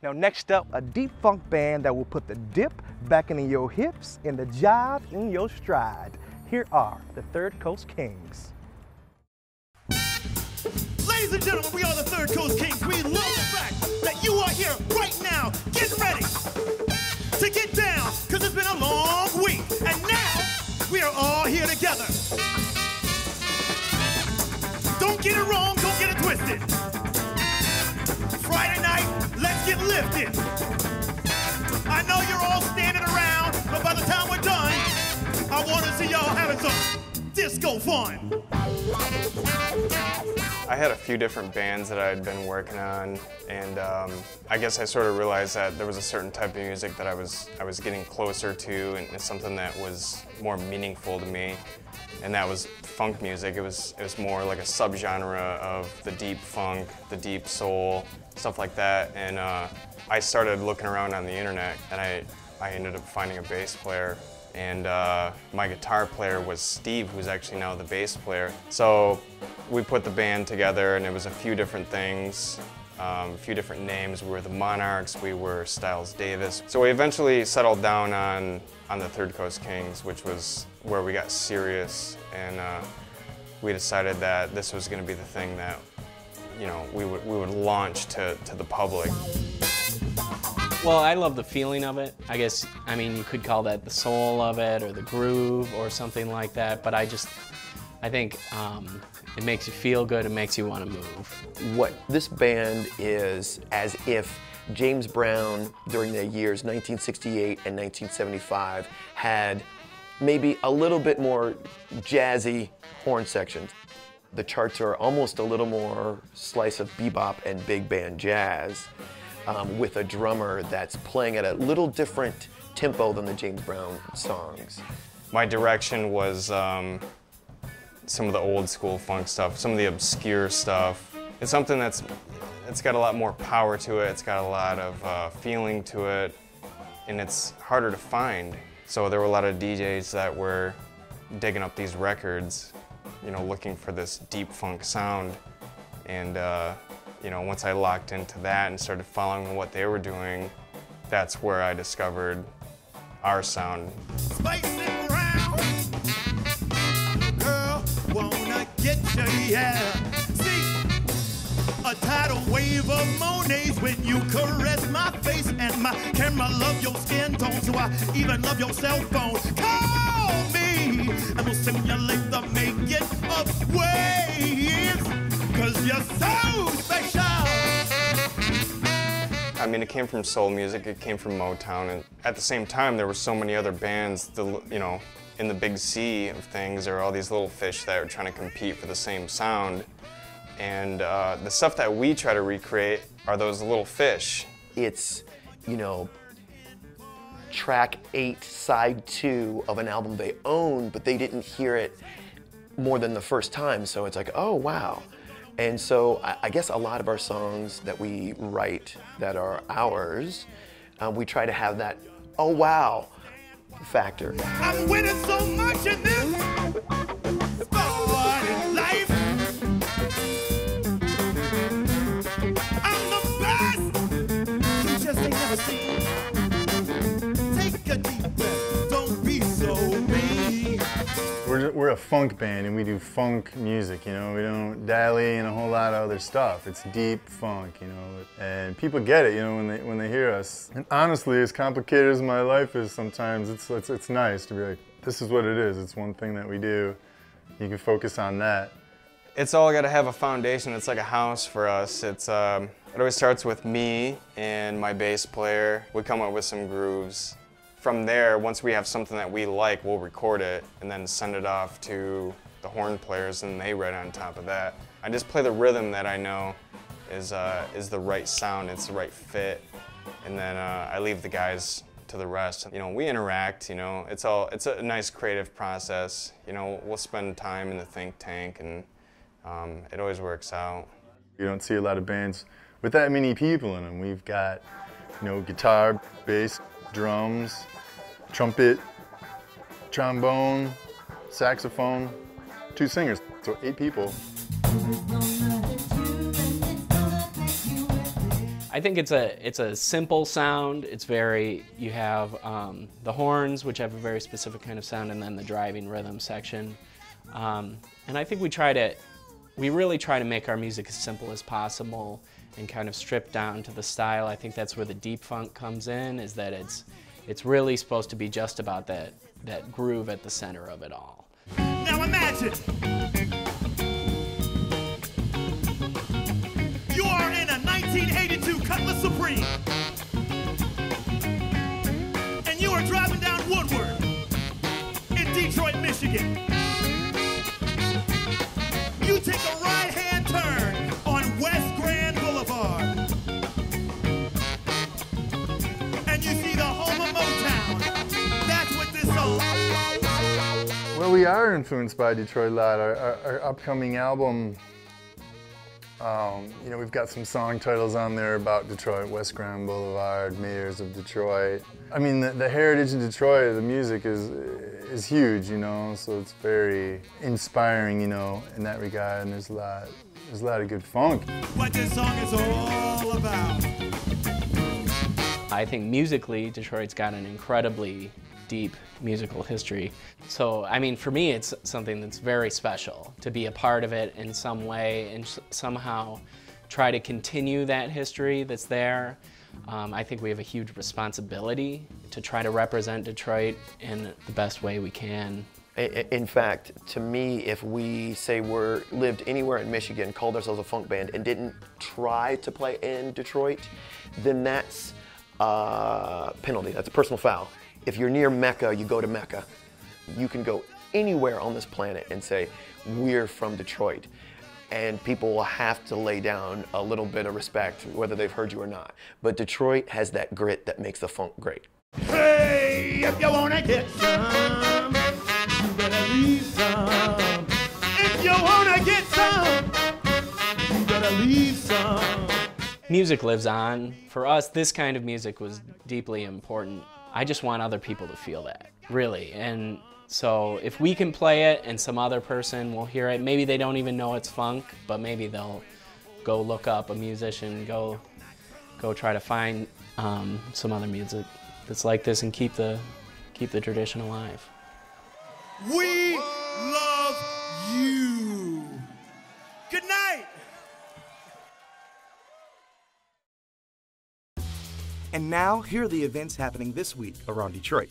Now next up, a deep funk band that will put the dip back into your hips and the jive in your stride. Here are the Third Coast Kings. Ladies and gentlemen, we are the Third Coast Kings. We love the fact that you are here right now, getting ready to get down, because it's been a long week, and now we are all here together. Don't get it wrong, don't get it twisted. Friday night, let's get lifted. I know you're all standing around, but by the time we're done, I want to see y'all having some disco fun. I had a few different bands that I had been working on, and I guess I sort of realized that there was a certain type of music that I was getting closer to, and it's something that was more meaningful to me, and that was funk music. It was more like a subgenre of the deep funk, the deep soul, stuff like that. And I started looking around on the internet, and I ended up finding a bass player. And my guitar player was Steve, who's actually now the bass player. So we put the band together, and it was a few different things, a few different names. We were the Monarchs, we were Styles Davis. So we eventually settled down on the Third Coast Kings, which was where we got serious, and we decided that this was going to be the thing that, you know, we would launch to the public. Well, I love the feeling of it. I guess, I mean, you could call that the soul of it or the groove or something like that, but I think it makes you feel good, it makes you want to move. What this band is as if James Brown, during the years 1968 and 1975, had maybe a little bit more jazzy horn sections. The charts are almost a little more slice of bebop and big band jazz. With a drummer that's playing at a little different tempo than the James Brown songs. My direction was some of the old school funk stuff, some of the obscure stuff. It's something it's got a lot more power to it, it's got a lot of feeling to it, and it's harder to find. So there were a lot of DJs that were digging up these records, you know, looking for this deep funk sound, and you know, once I locked into that and started following what they were doing, that's where I discovered our sound. Spicing around, girl, wanna get you, yeah. See, a tidal wave of Monet's when you caress my face, and my camera love your skin tone, so I even love your cell phone. Call me, and we'll simulate the making of waves. 'Cause you're so special. I mean, it came from soul music, it came from Motown, and at the same time there were so many other bands, you know, in the big sea of things. There were all these little fish that were trying to compete for the same sound. And the stuff that we try to recreate are those little fish. It's, you know, track 8, side 2 of an album they own, but they didn't hear it more than the first time, so it's like, oh, wow. And so I guess a lot of our songs that we write that are ours, we try to have that, oh wow, factor. I'm winning so much in this sport in life. I'm the best. You just ain't never seen. Take a deep breath. Don't be so mean. We're a funk band, and we do funk music, you know. We don't dally in a whole lot of other stuff. It's deep funk, you know, and people get it, you know, when they hear us. And honestly, as complicated as my life is sometimes, it's nice to be like, this is what it is. It's one thing that we do. You can focus on that. It's all got to have a foundation. It's like a house for us. It always starts with me and my bass player. We come up with some grooves. From there, once we have something that we like, we'll record it and then send it off to the horn players, and they write on top of that. I just play the rhythm that I know is the right sound, it's the right fit, and then I leave the guys to the rest. You know, we interact, you know, it's a nice creative process. You know, we'll spend time in the think tank, and it always works out. You don't see a lot of bands with that many people in them. We've got, you know, guitar, bass, drums, trumpet, trombone, saxophone, 2 singers, so 8 people. I I think it's a simple sound. It's very, you have the horns, which have a very specific kind of sound, and then the driving rhythm section. And I think we really try to make our music as simple as possible and kind of strip down to the style. I think that's where the deep funk comes in, is that it's really supposed to be just about that groove at the center of it all. Now imagine you are in a 1982 Cutlass Supreme, and you are driving down Woodward in Detroit, Michigan. You take a right-hand turn on West Grand Boulevard, and you see the home of Motown. That's what this song. Well, we are influenced by Detroit a lot. Our upcoming album, you know, we've got some song titles on there about Detroit, West Grand Boulevard, Mayors of Detroit. I mean, the heritage in Detroit, the music is huge, you know, so it's very inspiring, you know, in that regard, and there's a lot of good funk. What this song is all about. I think musically, Detroit's got an incredibly deep musical history. So, I mean, for me, it's something that's very special to be a part of it in some way and somehow try to continue that history that's there. I think we have a huge responsibility to try to represent Detroit in the best way we can. In fact, to me, if we say lived anywhere in Michigan, called ourselves a funk band, and didn't try to play in Detroit, then that's a penalty. That's a personal foul. If you're near Mecca, you go to Mecca. You can go anywhere on this planet and say, we're from Detroit. And people will have to lay down a little bit of respect, whether they've heard you or not. But Detroit has that grit that makes the funk great. Hey, if you wanna get some, you better leave some. If you wanna get some, you better leave some. Music lives on. For us, this kind of music was deeply important. I just want other people to feel that, really. And so if we can play it and some other person will hear it, maybe they don't even know it's funk, but maybe they'll go look up a musician, go try to find some other music that's like this and keep the tradition alive. We love you. Good night. And now, here are the events happening this week around Detroit.